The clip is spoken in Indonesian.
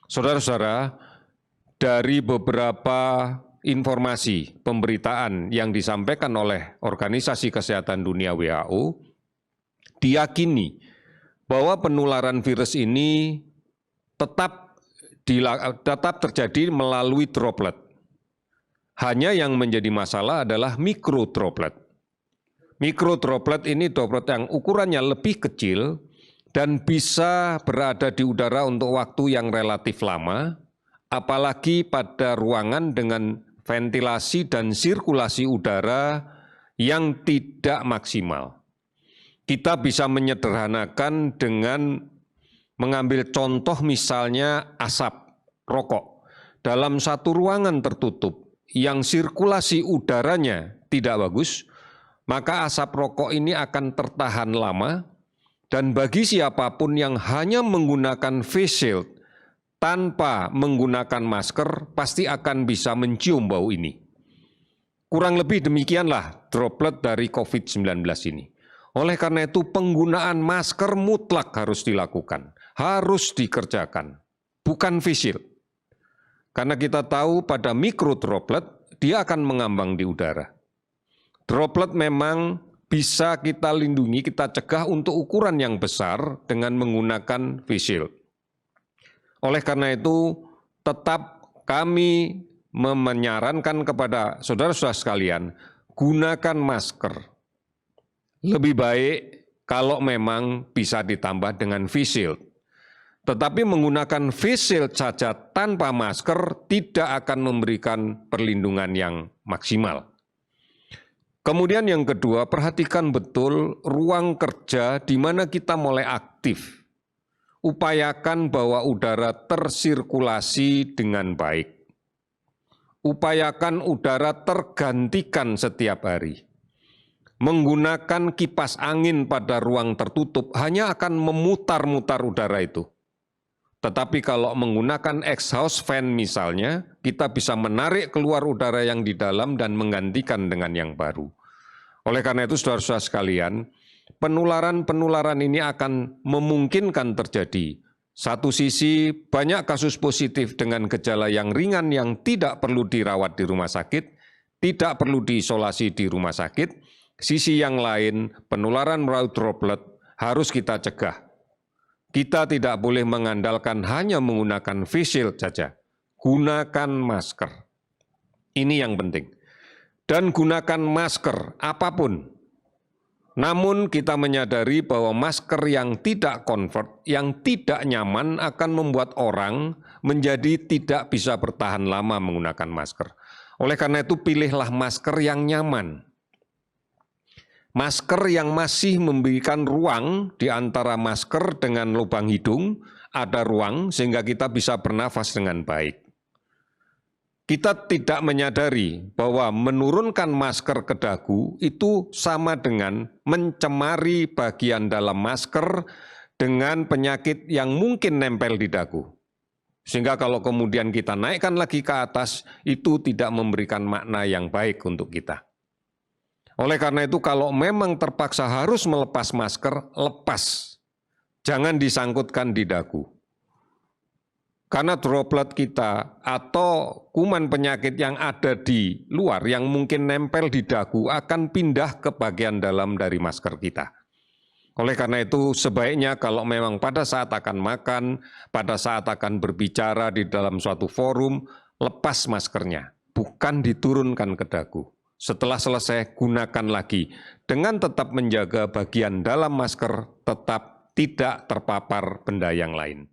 Saudara-saudara, dari beberapa informasi pemberitaan yang disampaikan oleh Organisasi Kesehatan Dunia WHO, diyakini bahwa penularan virus ini tetap terjadi melalui droplet. Hanya yang menjadi masalah adalah mikrodroplet. Mikrodroplet ini droplet yang ukurannya lebih kecil dan bisa berada di udara untuk waktu yang relatif lama, apalagi pada ruangan dengan ventilasi dan sirkulasi udara yang tidak maksimal. Kita bisa menyederhanakan dengan mengambil contoh misalnya asap rokok. Dalam satu ruangan tertutup yang sirkulasi udaranya tidak bagus, maka asap rokok ini akan tertahan lama. Dan bagi siapapun yang hanya menggunakan face shield tanpa menggunakan masker, pasti akan bisa mencium bau ini. Kurang lebih demikianlah droplet dari COVID-19 ini. Oleh karena itu penggunaan masker mutlak harus dilakukan, harus dikerjakan, bukan face shield. Karena kita tahu pada mikrodroplet dia akan mengambang di udara. Droplet memang bisa kita lindungi, kita cegah untuk ukuran yang besar dengan menggunakan face shield. Oleh karena itu, tetap kami menyarankan kepada saudara-saudara sekalian, gunakan masker. Lebih baik kalau memang bisa ditambah dengan face shield. Tetapi menggunakan face shield saja tanpa masker tidak akan memberikan perlindungan yang maksimal. Kemudian yang kedua, perhatikan betul ruang kerja di mana kita mulai aktif. Upayakan bahwa udara tersirkulasi dengan baik. Upayakan udara tergantikan setiap hari. Menggunakan kipas angin pada ruang tertutup hanya akan memutar-mutar udara itu. Tetapi kalau menggunakan exhaust fan misalnya, kita bisa menarik keluar udara yang di dalam dan menggantikan dengan yang baru. Oleh karena itu, saudara-saudara sekalian, penularan ini akan memungkinkan terjadi. Satu sisi, banyak kasus positif dengan gejala yang ringan yang tidak perlu dirawat di rumah sakit, tidak perlu diisolasi di rumah sakit. Sisi yang lain, penularan melalui droplet harus kita cegah. Kita tidak boleh mengandalkan hanya menggunakan face shield saja. Gunakan masker. Ini yang penting. Dan gunakan masker apapun. Namun kita menyadari bahwa masker yang tidak comfort, yang tidak nyaman akan membuat orang menjadi tidak bisa bertahan lama menggunakan masker. Oleh karena itu pilihlah masker yang nyaman. Masker yang masih memberikan ruang di antara masker dengan lubang hidung, ada ruang sehingga kita bisa bernafas dengan baik. Kita tidak menyadari bahwa menurunkan masker ke dagu itu sama dengan mencemari bagian dalam masker dengan penyakit yang mungkin nempel di dagu. Sehingga kalau kemudian kita naikkan lagi ke atas, itu tidak memberikan makna yang baik untuk kita. Oleh karena itu kalau memang terpaksa harus melepas masker, lepas. Jangan disangkutkan di dagu. Karena droplet kita atau kuman penyakit yang ada di luar yang mungkin nempel di dagu akan pindah ke bagian dalam dari masker kita. Oleh karena itu sebaiknya kalau memang pada saat akan makan, pada saat akan berbicara di dalam suatu forum, lepas maskernya, bukan diturunkan ke dagu. Setelah selesai, gunakan lagi dengan tetap menjaga bagian dalam masker tetap tidak terpapar benda yang lain.